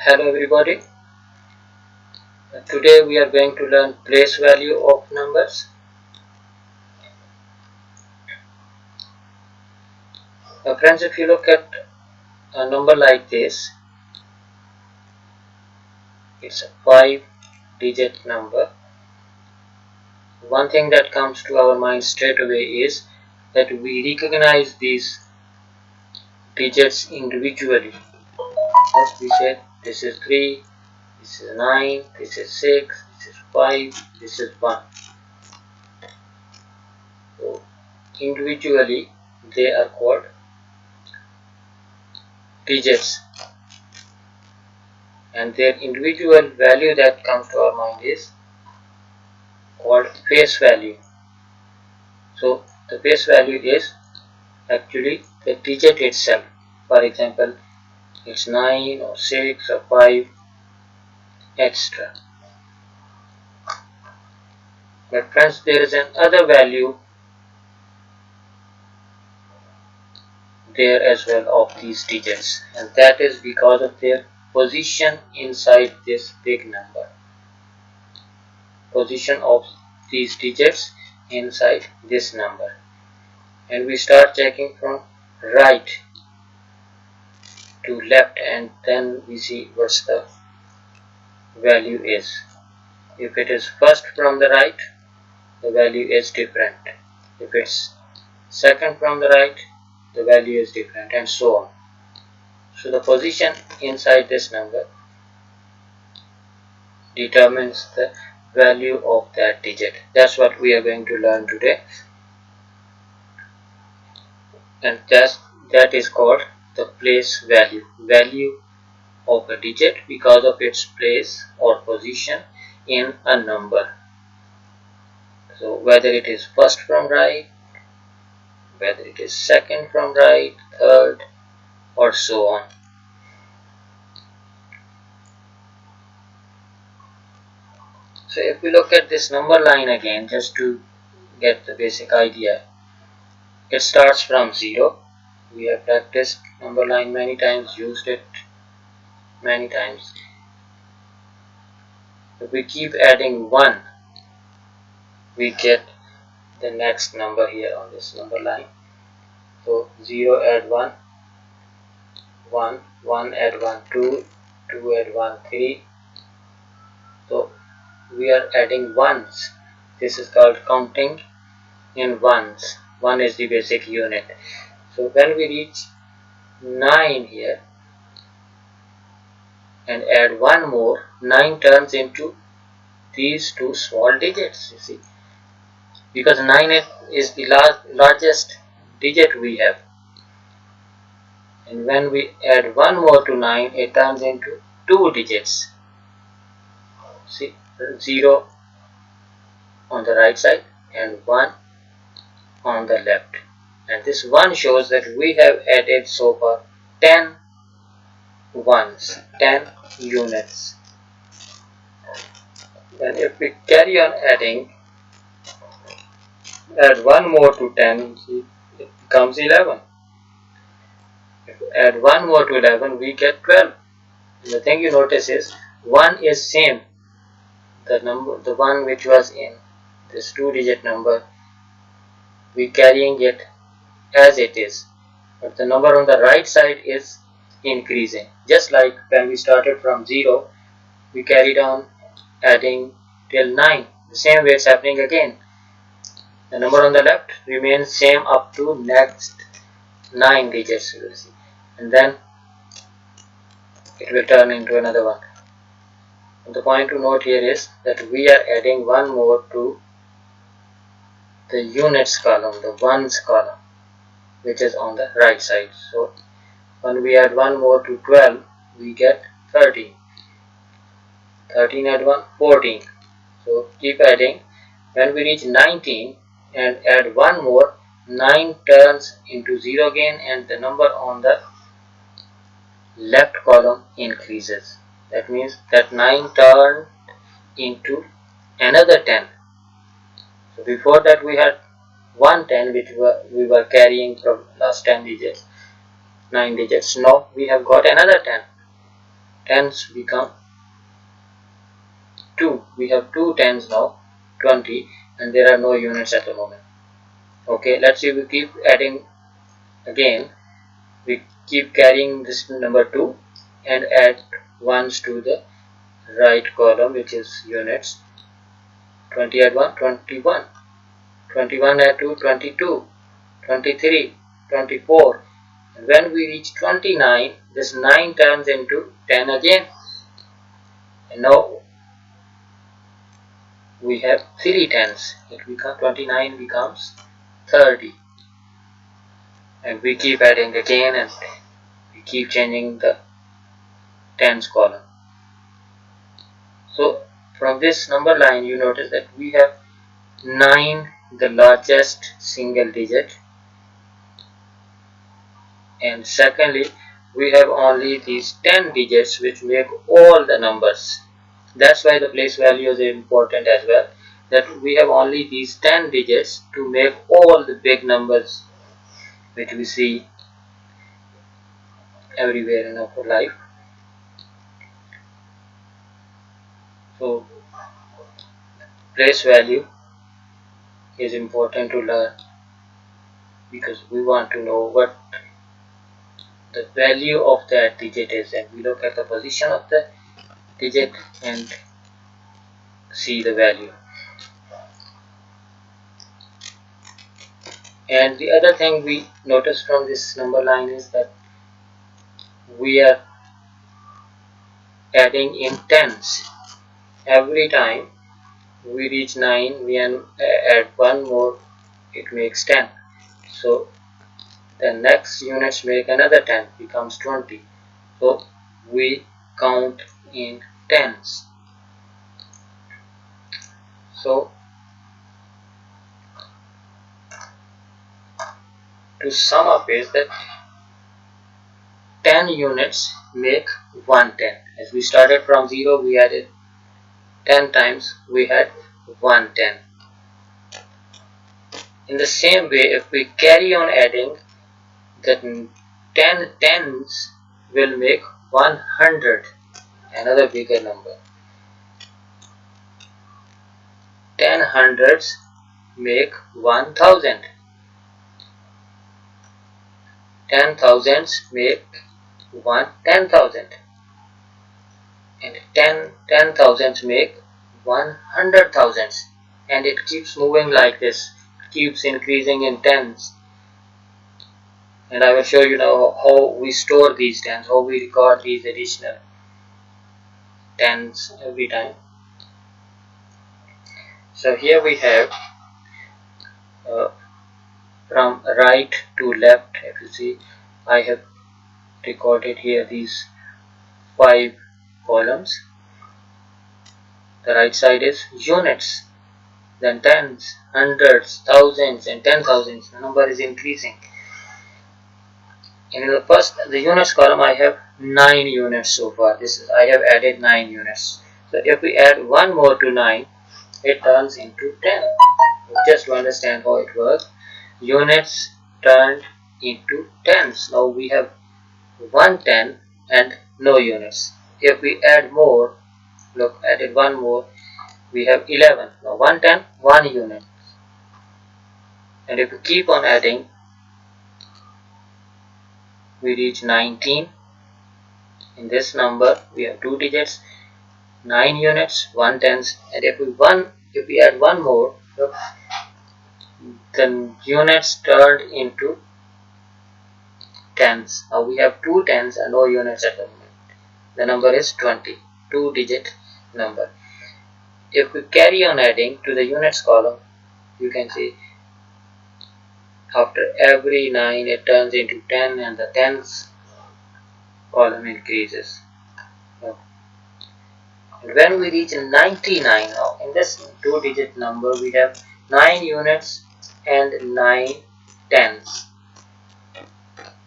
Hello everybody. Today we are going to learn place value of numbers. Friends, if you look at a number like this, it's a 5-digit number. One thing that comes to our mind straight away is that we recognize these digits individually. As we said, this is 3, this is 9, this is 6, this is 5, this is 1. So individually they are called digits, and their individual value that comes to our mind is called face value. So the face value is actually the digit itself. For example, it's 9 or 6 or 5, etc. But friends, there is another value there as well of these digits, and that is because of their position inside this big number. Position of these digits inside this number. And we start checking from right to left, and then we see what's the value is. If it is first from the right, the value is different. If it's second from the right, the value is different, and so on. So the position inside this number determines the value of that digit. That's what we are going to learn today, and that is called the place value. Value of a digit because of its place or position in a number. So whether it is first from right, whether it is second from right, third, or so on. So if we look at this number line again, just to get the basic idea, it starts from 0. We have practiced number line many times, used it many times. If we keep adding 1, we get the next number here on this number line. So 0 add 1, 1, 1 add 1, 2, 2 add 1, 3. So we are adding ones. This is called counting in ones. 1 is the basic unit. So when we reach 9 here and add 1 more, 9 turns into these two small digits, you see, because 9 is the largest digit we have, and when we add 1 more to 9, it turns into 2 digits. See, 0 on the right side and 1 on the left, and this 1 shows that we have added so far 10 ones, 10 units. And if we carry on adding, add 1 more to 10, it becomes 11. If we add 1 more to 11, we get 12. And the thing you notice is 1 is same. The one which was in this 2-digit number, we carrying it as it is, but the number on the right side is increasing. Just like when we started from 0, we carried on adding till 9. The same way it's happening again. The number on the left remains same up to next 9 digits, you will see, and then it will turn into another one. And the point to note here is that we are adding 1 more to the units column, the ones column, which is on the right side. So when we add 1 more to 12, we get 13. 13 add 1, 14. So keep adding. When we reach 19 and add 1 more, 9 turns into 0 again, and the number on the left column increases. That means that 9 turned into another 10. So before that we had 110 which we were carrying from last 10 digits, 9 digits. Now we have got another 10. tens become 2. We have 2 tens now, 20, and there are no units at the moment. Okay, let's see, we keep adding again. We keep carrying this number 2 and add ones to the right column, which is units. 20 add 1, 21. 21 add 2, 22. 23, 24. And when we reach 29, this 9 turns into 10 again. And now we have 3 tens. It becomes 29 becomes 30. And we keep adding again and we keep changing the tens column. So from this number line you notice that we have 9, the largest single digit, and secondly we have only these 10 digits which make all the numbers. That's why the place values are important as well, that we have only these 10 digits to make all the big numbers which we see everywhere in our life. So place value is important to learn because we want to know what the value of that digit is, and we look at the position of the digit and see the value. And the other thing we notice from this number line is that we are adding in tens. Every time we reach 9 we add one more, it makes 10. So the next units make another 10, becomes 20. So we count in tens. So to sum up is that 10 units make 110. As we started from 0, we added 10 times, we had 110. In the same way, if we carry on adding, then 10 tens will make 100, another bigger number. 10 hundreds make 1000. 10 thousands make 10,000. And 10 thousands make 100 thousands. And it keeps moving like this. It keeps increasing in tens. And I will show you now how we store these tens, how we record these additional tens every time. So here we have from right to left, if you see, I have recorded here these 5 columns. The right side is units, then tens, hundreds, thousands, and 10,000s. The number is increasing. And in the units column, I have 9 units so far. I have added 9 units. So if we add one more to 9, it turns into 10. Just to understand how it works, units turned into tens. Now we have 110 and no units. If we add more, look, added one more, we have 11. Now 110, 1 unit. And if we keep on adding, we reach 19. In this number, we have 2 digits, 9 units, 1 tens. And if we add one more, look, then units turned into tens. Now we have 2 tens and no units at the moment. The number is 20, 2-digit number. If we carry on adding to the units column, you can see after every 9 it turns into 10 and the tens column increases. And when we reach 99, now in this 2-digit number we have 9 units and 9 tens.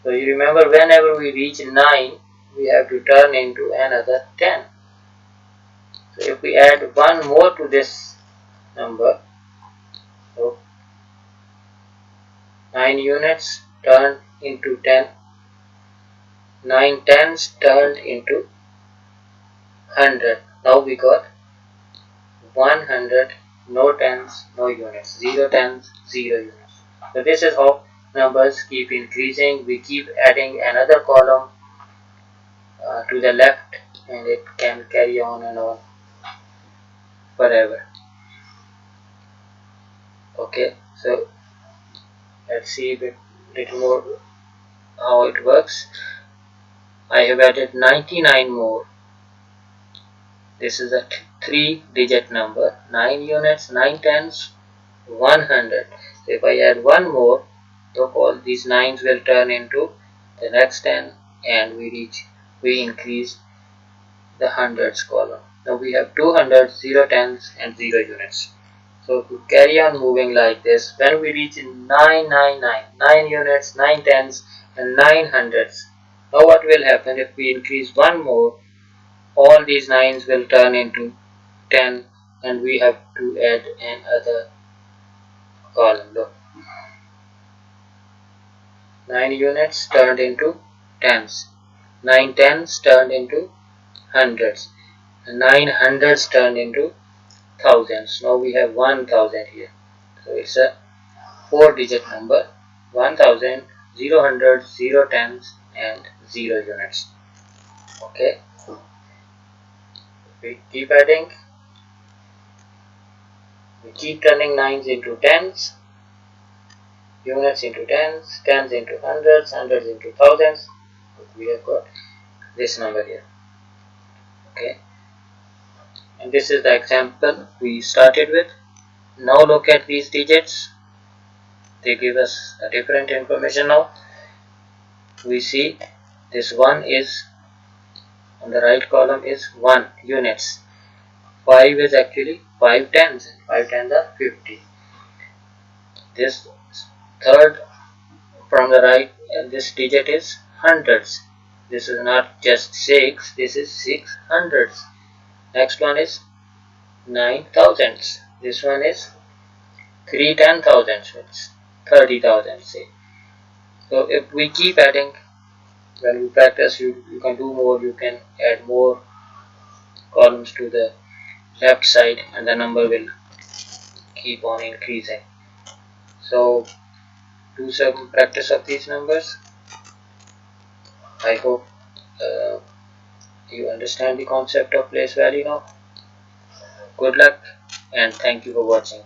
So you remember, whenever we reach 9 we have to turn into another 10. So if we add one more to this number, so 9 units turned into 10, 9 tens turned into 100. Now we got 100, no tens, no units, 0 tens, 0 units. So this is how numbers keep increasing. We keep adding another column to the left, and it can carry on and on forever. Okay, so let's see a bit little more how it works. I have added 99 more. This is a 3-digit number, 9 units, 9 tens, 100. So if I add one more, look, all these 9s will turn into the next 10, and we increase the hundreds column. Now we have 200, 0 tens and 0 units. So to carry on moving like this, when we reach 999, 9 units, 9 tens and 9 hundreds, now what will happen if we increase one more? All these 9s will turn into 10, and we have to add another column. Look, 9 units turned into tens, 9 tens turned into hundreds, and 9 hundreds turned into thousands. Now we have 1000 here. So it's a 4-digit number, 1000, 0 hundreds, 0 tens and 0 units. Okay, we keep adding, we keep turning 9s into tens, units into tens, tens into hundreds, hundreds into thousands. We have got this number here. Okay, and this is the example we started with. Now look at these digits. They give us a different information now. We see this 1 is on the right column is 1 units. 5 is actually 5 tens. 5 tens are 50. This third from the right, this digit is hundreds. This is not just 6, this is 6 hundreds. Next one is 9 thousands. This one is 3 10,000s, which 30,000, say. So if we keep adding, when we practice, you can do more, you can add more columns to the left side, and the number will keep on increasing. So do some practice of these numbers. I hope you understand the concept of place value now. Good luck, and thank you for watching.